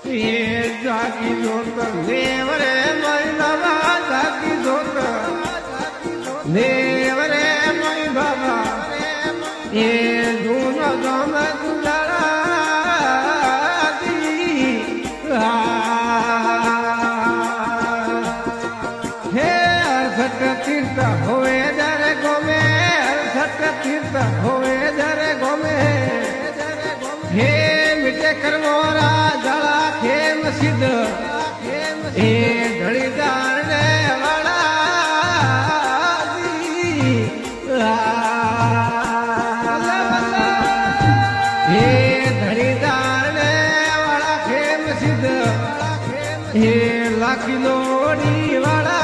ये जागी जोत देवरे मई बाबा जागी जोत देवरे मई बाबा ये दोनों गाम गुजारा हे हर्षट तीर्थ होए जरे गोमे हर्षट तीर्थ होए जरे गोमे हे मिटे करमोरा जला खेम सिद्ध हे धड़ी जाने वाला हे धड़ी जाने वाला खेम सिद्ध हे लाखी लोड़ी वाला